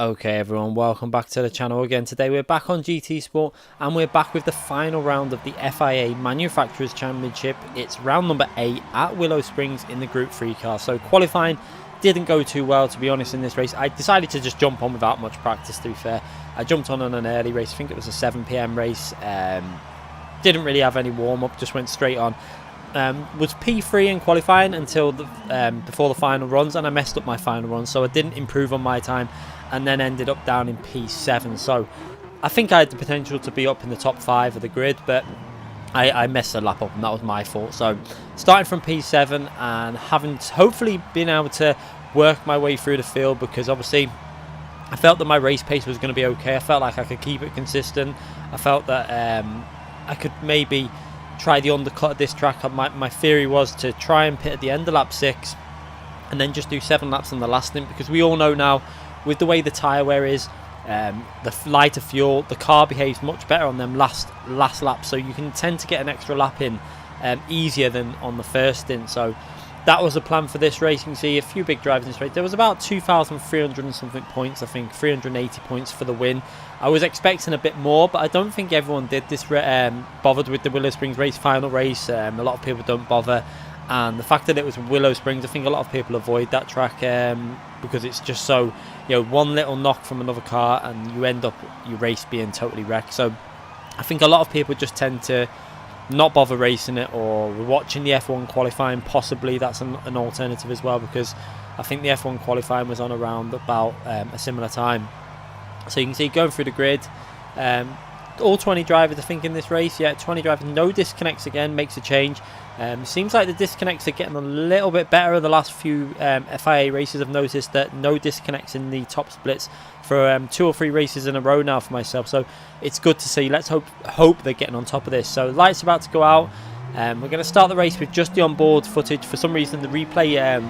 Okay everyone, welcome back to the channel again. Today we're back on GT Sport and we're back with the final round of the FIA Manufacturers Championship. It's round number 8 at Willow Springs in the Group 3 car. So qualifying didn't go too well, to be honest, in this race. I decided to just jump on without much practice, to be fair. I jumped on an early race, I think it was a 7 PM race. Didn't really have any warm-up, just went straight on. Was P3 in qualifying until before the final runs, and I messed up my final run, so I didn't improve on my time and then ended up down in P7. So I think I had the potential to be up in the top 5 of the grid, but I messed the lap up and that was my fault. So starting from P7 and having hopefully been able to work my way through the field, because obviously I felt that my race pace was going to be okay. I felt like I could keep it consistent. I felt that I could maybe try the undercut at this track. My theory was to try and pit at the end of lap 6 and then just do 7 laps on the last stint, because we all know now with the way the tyre wear is, the lighter fuel, the car behaves much better on them last laps, so you can tend to get an extra lap in easier than on the first stint. So that was the plan for this race. You can see a few big drivers in this race. There was about 2,300 and something points, I think 380 points for the win. I was expecting a bit more, but I don't think everyone did this bothered with the Willow Springs race, final race. A lot of people don't bother, and the fact that it was Willow Springs, I think a lot of people avoid that track because it's just so, you know, one little knock from another car and you end up your race being totally wrecked. So I think a lot of people just tend to not bother racing it, or watching the F1 qualifying. Possibly that's an alternative as well, because I think the F1 qualifying was on around about a similar time. So you can see going through the grid, all 20 drivers I think in this race. Yeah, 20 drivers, no disconnects again, makes a change. Seems like the disconnects are getting a little bit better. The last few FIA races I've noticed that no disconnects in the top splits for 2 or 3 races in a row now for myself, so it's good to see. Let's hope they're getting on top of this. So lights about to go out. We're going to start the race with just the onboard footage. For some reason the replay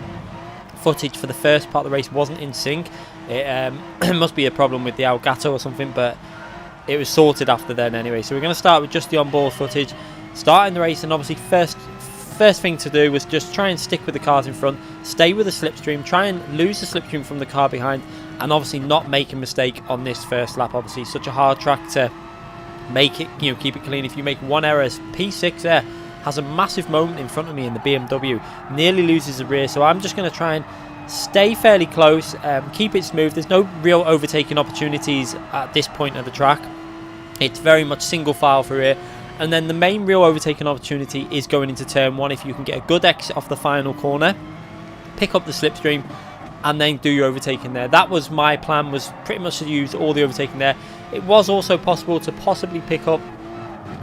footage for the first part of the race wasn't in sync. It must be a problem with the Elgato or something, but it was sorted after then anyway. So we're going to start with just the onboard footage, starting the race, and obviously first thing to do was just try and stick with the cars in front, stay with the slipstream, try and lose the slipstream from the car behind, and obviously not make a mistake on this first lap. Obviously such a hard track to make it, you know, keep it clean. If you make one error, P6 there has a massive moment in front of me in the BMW, nearly loses the rear. So I'm just going to try and stay fairly close, keep it smooth. There's no real overtaking opportunities at this point of the track. It's very much single file through here. And then the main real overtaking opportunity is going into turn 1. If you can get a good exit off the final corner, pick up the slipstream, and then do your overtaking there. That was my plan, was pretty much to use all the overtaking there. It was also possible to possibly pick up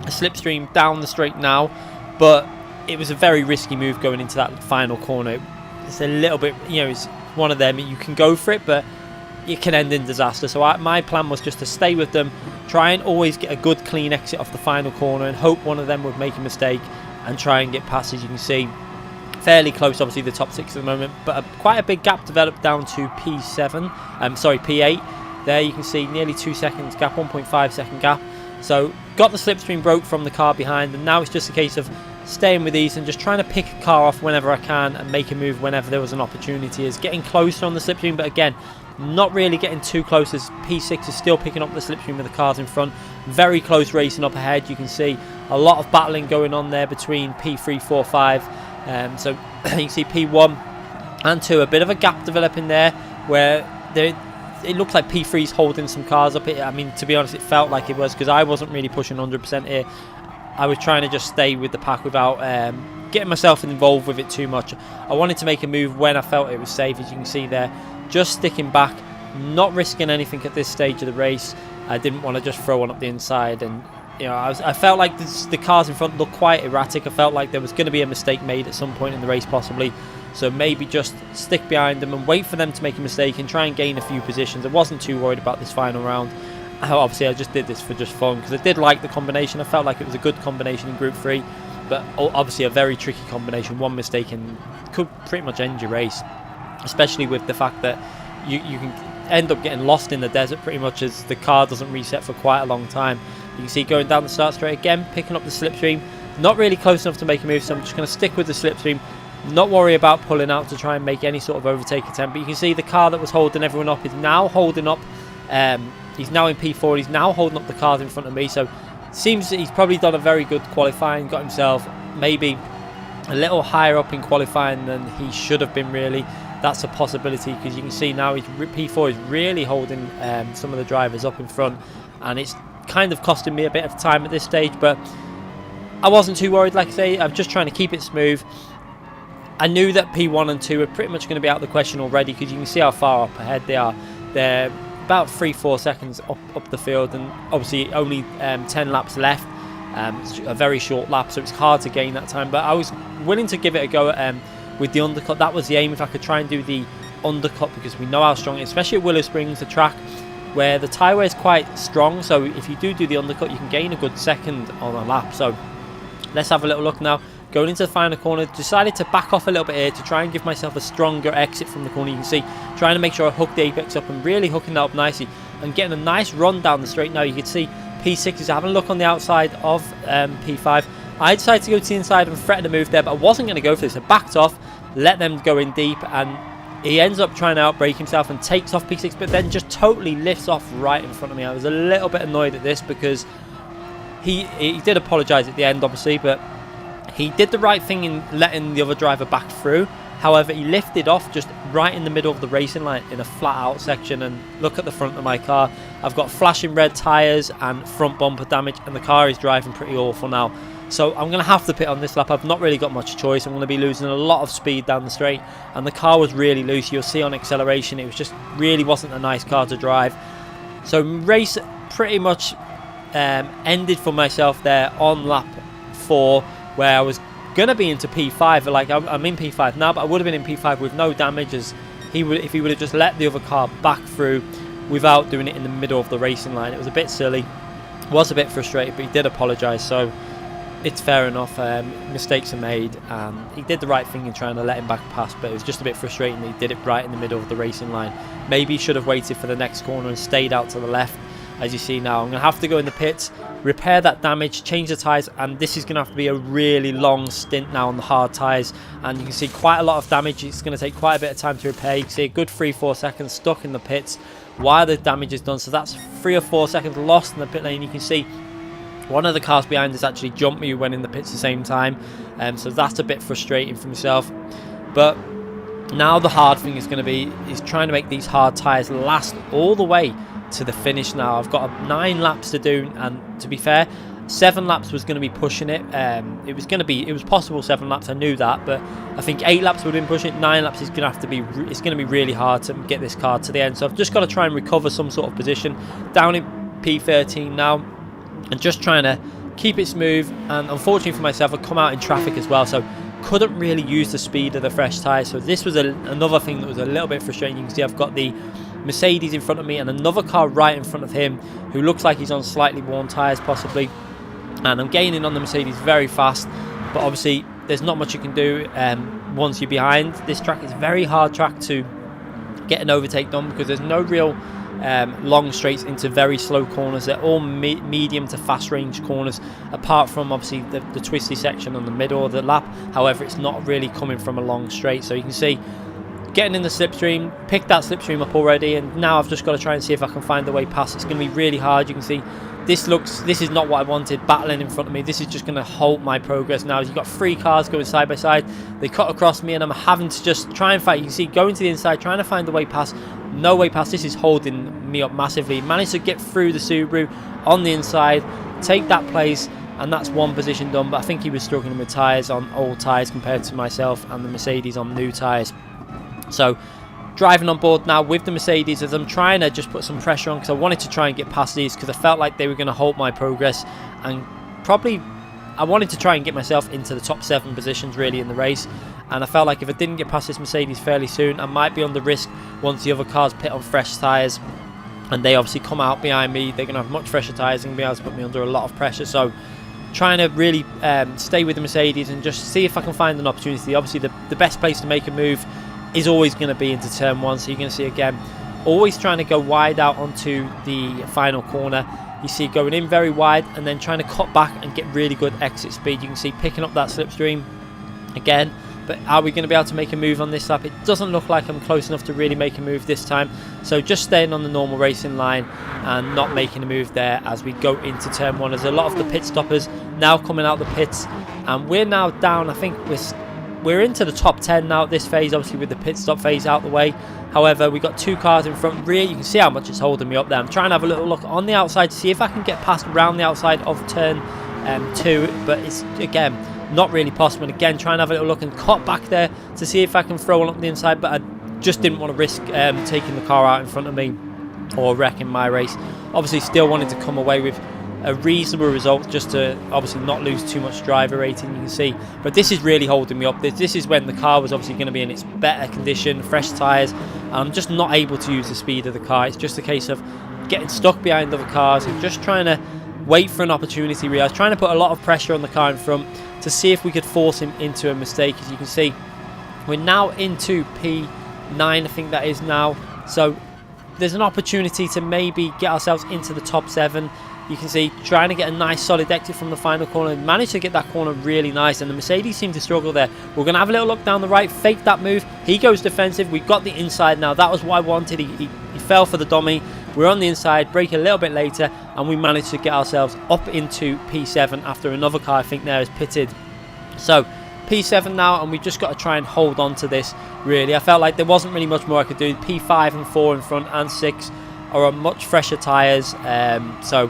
a slipstream down the straight now, but it was a very risky move going into that final corner. It's a little bit, you know, it's one of them, you can go for it, but it can end in disaster. So my plan was just to stay with them, try and always get a good clean exit off the final corner, and hope one of them would make a mistake and try and get past. As you can see, fairly close, obviously the top 6 at the moment, but quite a big gap developed down to P8. There you can see nearly 2 seconds gap, 1.5 second gap. So got the slipstream broke from the car behind, and now it's just a case of staying with these and just trying to pick a car off whenever I can and make a move whenever there was an opportunity. Is getting closer on the slipstream, but again, not really getting too close, as P6 is still picking up the slipstream with the cars in front. Very close racing up ahead. You can see a lot of battling going on there between P3, 4, 5. So you can see P1 and 2, a bit of a gap developing there, where it looks like P3's holding some cars up. I mean, to be honest, it felt like it was, because I wasn't really pushing 100% here. I was trying to just stay with the pack without getting myself involved with it too much. I wanted to make a move when I felt it was safe, as you can see there. Just sticking back, not risking anything at this stage of the race. I didn't want to just throw one up the inside, and you know, I felt like the cars in front looked quite erratic. I felt like there was going to be a mistake made at some point in the race possibly. so maybe just stick behind them and wait for them to make a mistake and try and gain a few positions. I wasn't too worried about this final round. Obviously I just did this for just fun because I did like the combination. I felt like it was a good combination in Group 3, but obviously a very tricky combination. One mistake and could pretty much end your race, especially with the fact that you can end up getting lost in the desert pretty much, as the car doesn't reset for quite a long time. You can see going down the start straight again, picking up the slipstream, not really close enough to make a move, so I'm just going to stick with the slipstream, not worry about pulling out to try and make any sort of overtake attempt. But you can see the car that was holding everyone up is now holding up, he's now in P4, he's now holding up the cars in front of me, so seems that he's probably done a very good qualifying, got himself maybe a little higher up in qualifying than he should have been really. That's a possibility, because you can see now P4 is really holding some of the drivers up in front, and it's kind of costing me a bit of time at this stage, but I wasn't too worried. Like I say, I'm just trying to keep it smooth. I knew that P1 and 2 are pretty much going to be out of the question already, because you can see how far up ahead they are. They're about 3-4 seconds up the field, and obviously only 10 laps left. It's a very short lap, so it's hard to gain that time, but I was willing to give it a go with the undercut. That was the aim, if I could try and do the undercut, because we know how strong it is, especially at Willow Springs, the track where the tyre wear is quite strong, so if you do the undercut you can gain a good second on a lap. So let's have a little look now. Going into the final corner, decided to back off a little bit here to try and give myself a stronger exit from the corner. You can see, trying to make sure I hook the apex up and really hooking that up nicely and getting a nice run down the straight. Now you can see P6 is having a look on the outside of P5. I decided to go to the inside and threaten a move there, but I wasn't going to go for this. I backed off, let them go in deep, and he ends up trying to outbrake himself and takes off P6, but then just totally lifts off right in front of me. I was a little bit annoyed at this, because he did apologise at the end, obviously, but he did the right thing in letting the other driver back through. However, he lifted off just right in the middle of the racing line in a flat out section, and look at the front of my car. I've got flashing red tyres and front bumper damage, and the car is driving pretty awful now. So I'm going to have to pit on this lap. I've not really got much choice. I'm going to be losing a lot of speed down the straight, and the car was really loose. You'll see on acceleration, it was just really wasn't a nice car to drive. So race pretty much ended for myself there on lap 4, where I was going to be into P5. Like, I'm in P5 now, but I would have been in P5 with no damage, as if he would have just let the other car back through without doing it in the middle of the racing line. It was a bit silly, was a bit frustrated, but he did apologise, so it's fair enough. Mistakes are made, and he did the right thing in trying to let him back past, but it was just a bit frustrating that he did it right in the middle of the racing line. Maybe he should have waited for the next corner and stayed out to the left. As you see now, I'm going to have to go in the pits, repair that damage, change the tyres, and this is going to have to be a really long stint now on the hard tyres, and you can see quite a lot of damage. It's going to take quite a bit of time to repair. You can see a good 3-4 seconds stuck in the pits while the damage is done, so that's 3 or 4 seconds lost in the pit lane. You can see one of the cars behind us actually jumped me when in the pits at the same time, so that's a bit frustrating for myself. But now the hard thing is going to be trying to make these hard tyres last all the way to the finish. Now I've got 9 laps to do, and to be fair, 7 laps was going to be pushing it. It was possible 7 laps, I knew that, but I think 8 laps would have been pushing it. 9 laps is going to have to be, it's going to be really hard to get this car to the end, so I've just got to try and recover some sort of position. Down in P13 now, and just trying to keep it smooth, and unfortunately for myself, I come out in traffic as well, so couldn't really use the speed of the fresh tyres. So this was another thing that was a little bit frustrating. You can see I've got the Mercedes in front of me and another car right in front of him who looks like he's on slightly worn tyres possibly, and I'm gaining on the Mercedes very fast, but obviously there's not much you can do once you're behind. This track is a very hard track to get an overtake done, because there's no real long straights into very slow corners. They're all medium to fast range corners, apart from obviously the twisty section on the middle of the lap. However, it's not really coming from a long straight, so you can see getting in the slipstream, picked that slipstream up already, and now I've just got to try and see if I can find the way past. It's going to be really hard. You can see this is not what I wanted, battling in front of me. This is just going to halt my progress now. You've got 3 cars going side by side. They cut across me, and I'm having to just try and fight. You can see going to the inside, trying to find the way past. No way past. This is holding me up massively. Managed to get through the Subaru on the inside, take that place, and that's 1 position done. But I think he was struggling with tyres on old tyres compared to myself and the Mercedes on new tyres. So driving on board now with the Mercedes, as I'm trying to just put some pressure on, because I wanted to try and get past these, because I felt like they were going to halt my progress and probably I wanted to try and get myself into the top 7 positions really in the race, and I felt like if I didn't get past this Mercedes fairly soon, I might be on the risk once the other cars pit on fresh tyres, and they obviously come out behind me. They're going to have much fresher tyres and be able to put me under a lot of pressure. So trying to really stay with the Mercedes and just see if I can find an opportunity. Obviously the best place to make a move is always going to be into turn 1, so you're going to see again always trying to go wide out onto the final corner. You see going in very wide and then trying to cut back and get really good exit speed. You can see picking up that slipstream again. But are we going to be able to make a move on this lap? It doesn't look like I'm close enough to really make a move this time. So just staying on the normal racing line and not making a move there as we go into turn 1. There's a lot of the pit stoppers now coming out the pits, and we're now down. I think we're into the top 10 now at this phase, obviously with the pit stop phase out the way. However, we got 2 cars in front rear. You can see how much it's holding me up there. I'm trying to have a little look on the outside to see if I can get past around the outside of turn 2, but it's again not really possible. And again, trying to have a little look and cut back there to see if I can throw one up the inside, but I just didn't want to risk taking the car out in front of me or wrecking my race. Obviously still wanted to come away with a reasonable result, just to obviously not lose too much driver rating, you can see. But this is really holding me up. This is when the car was obviously going to be in its better condition, fresh tyres. I'm just not able to use the speed of the car. It's just a case of getting stuck behind other cars and just trying to wait for an opportunity. Really, I was trying to put a lot of pressure on the car in front to see if we could force him into a mistake. As you can see, we're now into P9, I think that is now. So there's an opportunity to maybe get ourselves into the top 7. You can see trying to get a nice solid exit from the final corner. Managed to get that corner really nice, and the Mercedes seemed to struggle there. We're going to have a little look down the right, fake that move. He goes defensive. We've got the inside now. That was what I wanted. He fell for the dummy. We're on the inside, brake a little bit later, and we managed to get ourselves up into P7 after another car, I think, there is pitted. So P7 now, and we've just got to try and hold on to this, really. I felt like there wasn't really much more I could do. P5 and 4 in front and 6 are on much fresher tyres. So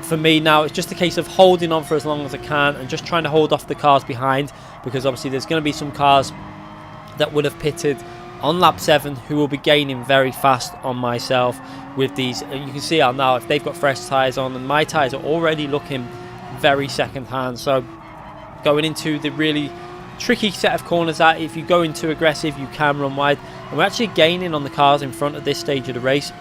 for me now, it's just a case of holding on for as long as I can and just trying to hold off the cars behind, because obviously there's going to be some cars that would have pitted on lap 7 who will be gaining very fast on myself with these. And you can see how now if they've got fresh tyres on, and my tyres are already looking very second hand. So going into the really tricky set of corners that if you go in too aggressive you can run wide, and we're actually gaining on the cars in front at this stage of the race.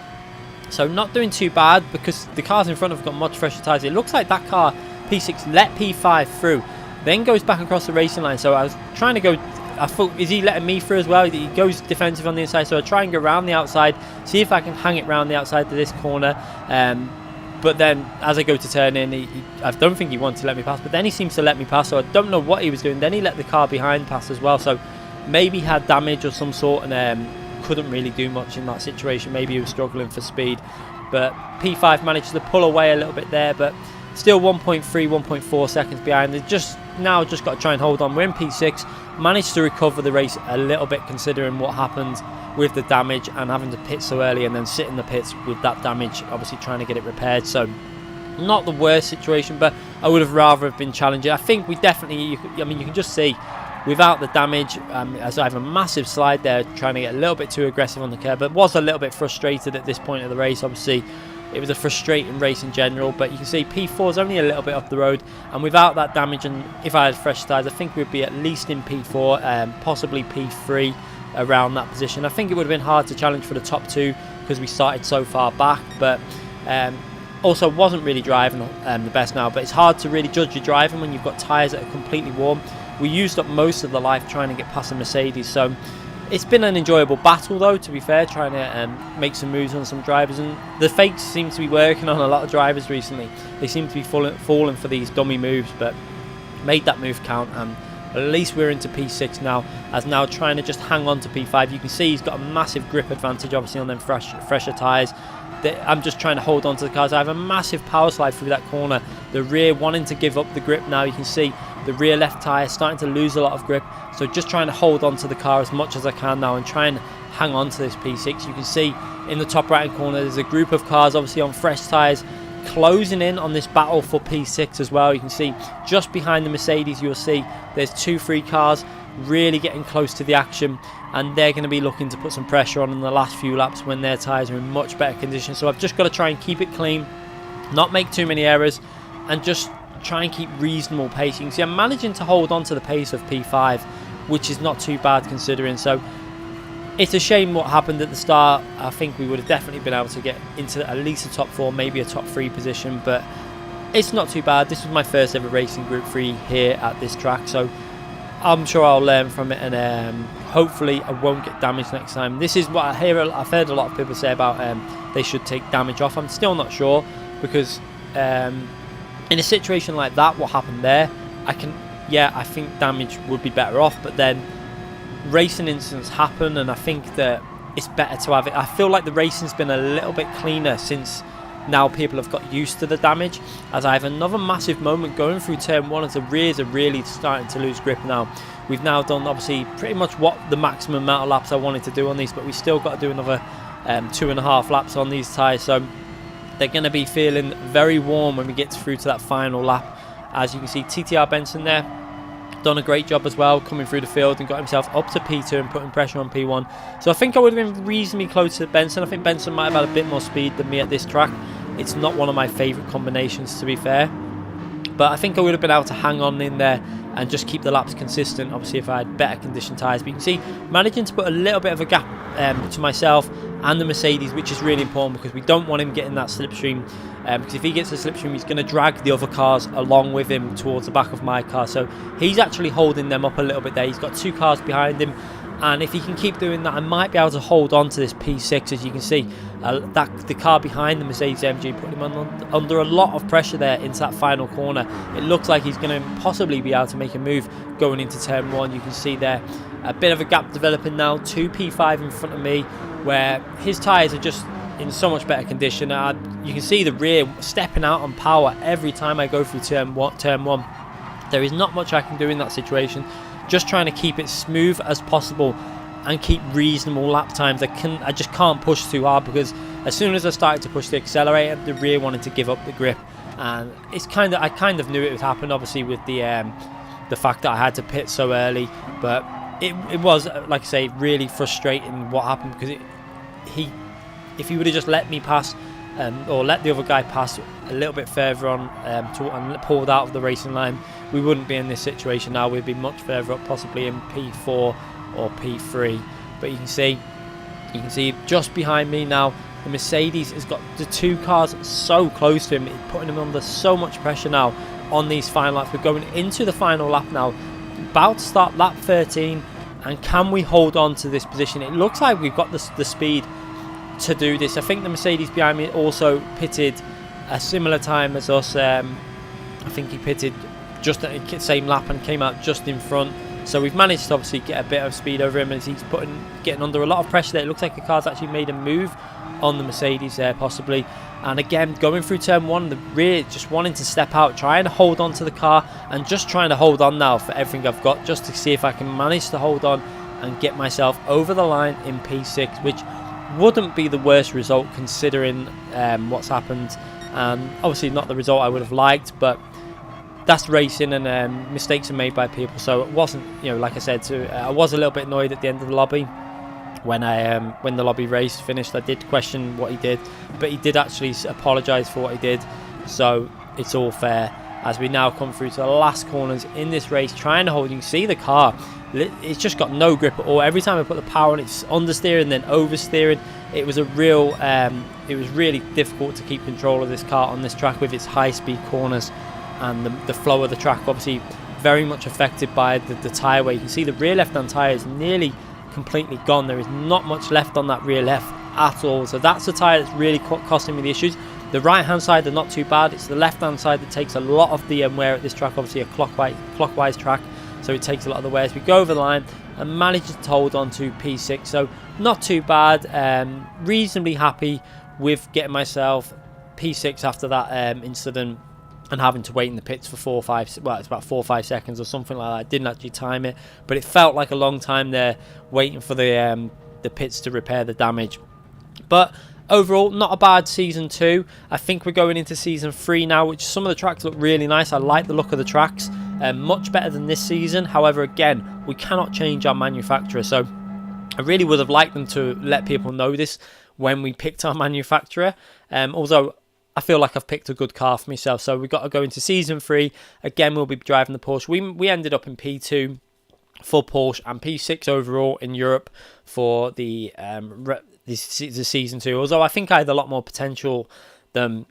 So not doing too bad, because the cars in front have got much fresher tyres. It looks like that car, P6, let P5 through, then goes back across the racing line. So I was trying to go, I thought, is he letting me through as well? He goes defensive on the inside, so I try and go around the outside, see if I can hang it round the outside to this corner. But then as I go to turn in, I don't think he wanted to let me pass, but then he seems to let me pass, so I don't know what he was doing. Then he let the car behind pass as well, so maybe he had damage of some sort and couldn't really do much in that situation. Maybe he was struggling for speed, but P5 managed to pull away a little bit there, but still 1.3, 1.4 seconds behind. They just got to try and hold on. We're in P6, managed to recover the race a little bit considering what happened with the damage and having to pit so early and then sit in the pits with that damage, obviously trying to get it repaired. So not the worst situation, but I would have rather have been challenging. I think we definitely, I mean, you can just see without the damage, as I have a massive slide there, trying to get a little bit too aggressive on the curb, but was a little bit frustrated at this point of the race. Obviously it was a frustrating race in general, but you can see P4 is only a little bit up the road, and without that damage, and if I had fresh tyres, I think we'd be at least in P4, possibly P3 around that position. I think it would have been hard to challenge for the top 2 because we started so far back, but also wasn't really driving the best now. But it's hard to really judge your driving when you've got tyres that are completely warm. We used up most of the life trying to get past the Mercedes, so it's been an enjoyable battle though, to be fair, trying to make some moves on some drivers, and the fakes seem to be working on a lot of drivers recently. They seem to be falling for these dummy moves, but made that move count, and at least we're into P6 now, as now trying to just hang on to P5. You can see he's got a massive grip advantage obviously on them fresher tyres. I'm just trying to hold on to the cars. I have a massive power slide through that corner. The rear wanting to give up the grip now. You can see the rear left tyre starting to lose a lot of grip. So just trying to hold on to the car as much as I can now and try and hang on to this P6. You can see in the top right hand corner there's a group of cars obviously on fresh tyres closing in on this battle for P6 as well. You can see just behind the Mercedes, you'll see there's 2-3 cars really getting close to the action, and they're going to be looking to put some pressure on in the last few laps when their tyres are in much better condition. So I've just got to try and keep it clean, not make too many errors, and just try and keep reasonable pace. You can see I'm managing to hold on to the pace of P5, which is not too bad considering. So it's a shame what happened at the start. I think we would have definitely been able to get into at least a top 4, maybe a top 3 position, but it's not too bad. This was my first ever racing Group 3 here at this track, so I'm sure I'll learn from it, and hopefully I won't get damaged next time. This is what I hear. I've heard a lot of people say about they should take damage off. I'm still not sure, because in a situation like that, what happened there, I think damage would be better off, but then racing incidents happen, and I think that it's better to have it. I feel like the racing's been a little bit cleaner since now people have got used to the damage, as I have another massive moment going through turn 1 as the rears are really starting to lose grip now. We've now done obviously pretty much what the maximum amount of laps I wanted to do on these, but we still got to do another 2.5 laps on these tyres, so they're going to be feeling very warm when we get through to that final lap. As you can see, TTR Benson there done a great job as well, coming through the field and got himself up to P2 and putting pressure on P1. So I think I would have been reasonably close to Benson. I think Benson might have had a bit more speed than me at this track. It's not one of my favourite combinations, to be fair, but I think I would have been able to hang on in there and just keep the laps consistent, obviously if I had better condition tyres. But you can see managing to put a little bit of a gap to myself and the Mercedes, which is really important because we don't want him getting that slipstream, because if he gets a slipstream, he's going to drag the other cars along with him towards the back of my car. So he's actually holding them up a little bit there. He's got 2 cars behind him, and if he can keep doing that, I might be able to hold on to this P6. As you can see, the car behind the Mercedes AMG put him under a lot of pressure there into that final corner. It looks like he's going to possibly be able to make a move going into turn 1. You can see there a bit of a gap developing now, 2 P5 in front of me, where his tyres are just in so much better condition. You can see the rear stepping out on power every time I go through turn 1. There is not much I can do in that situation. Just trying to keep it smooth as possible and keep reasonable lap times. I just can't push too hard, because as soon as I started to push the accelerator, the rear wanted to give up the grip, and I kind of knew it would happen, obviously with the fact that I had to pit so early. But it was, like I say, really frustrating what happened, because if he would have just let me pass, or let the other guy pass a little bit further on and pulled out of the racing line, we wouldn't be in this situation now. We'd be much further up, possibly in P4 or P3. But you can see just behind me now, the Mercedes has got the 2 cars so close to him, putting him under so much pressure now on these final laps. We're going into the final lap now, about to start lap 13, and can we hold on to this position? It looks like we've got the speed to do this. I think the Mercedes behind me also pitted a similar time as us. I think he pitted just at the same lap and came out just in front. So we've managed to obviously get a bit of speed over him, as he's getting under a lot of pressure there. It looks like the car's actually made a move on the Mercedes there, possibly. And again, going through turn 1, the rear just wanting to step out, trying to hold on to the car, and just trying to hold on now for everything I've got, just to see if I can manage to hold on and get myself over the line in P6, which wouldn't be the worst result considering what's happened. Obviously not the result I would have liked, but that's racing, and mistakes are made by people. So it wasn't, like I said, I was a little bit annoyed at the end of the lobby when the lobby race finished. I did question what he did, but he did actually apologise for what he did, so it's all fair. As we now come through to the last corners in this race, trying to hold. You can see the car, it's just got no grip at all. Every time I put the power on, it's understeering, then oversteering. It was it was really difficult to keep control of this car on this track with its high-speed corners, and the flow of the track obviously very much affected by the tyre wear. You can see the rear left-hand tyre is nearly completely gone. There is not much left on that rear left at all. So that's the tyre that's really costing me the issues. The right-hand side are not too bad. It's the left-hand side that takes a lot of the wear at this track. Obviously a clockwise track, so it takes a lot of the wear. As we go over the line and manage to hold on to P6, so not too bad. Reasonably happy with getting myself P6 after that incident, and having to wait in the pits for 4 or 5, well, it's about 4 or 5 seconds or something like that. I didn't actually time it, but it felt like a long time there waiting for the pits to repair the damage. But overall, not a bad season 2. I think we're going into season 3 now, which some of the tracks look really nice. I like the look of the tracks, much better than this season. However, again, we cannot change our manufacturer, so I really would have liked them to let people know this when we picked our manufacturer. Although I feel like I've picked a good car for myself. So we've got to go into season 3. Again, we'll be driving the Porsche. We ended up in P2 for Porsche and P6 overall in Europe for the season 2. Although I think I had a lot more potential than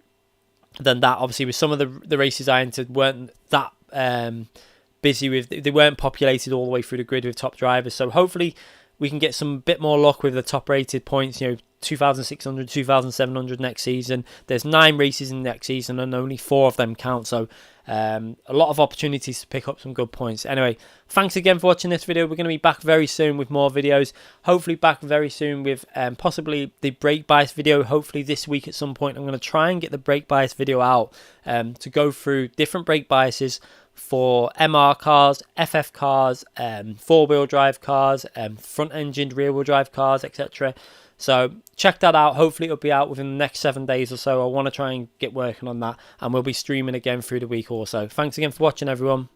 that. Obviously, with some of the races I entered weren't that busy with. They weren't populated all the way through the grid with top drivers. So hopefully we can get some bit more luck with the top rated points. 2,600, 2,700 next season. There's 9 races in next season and only 4 of them count. So a lot of opportunities to pick up some good points. Anyway, thanks again for watching this video. We're going to be back very soon with more videos. Hopefully back very soon with possibly the brake bias video. Hopefully this week at some point I'm going to try and get the brake bias video out to go through different brake biases for MR cars, FF cars, 4-wheel drive cars, front-engined rear-wheel drive cars, etc. So check that out. Hopefully it'll be out within the next 7 days or so. I want to try and get working on that, and we'll be streaming again through the week also. Thanks again for watching, everyone.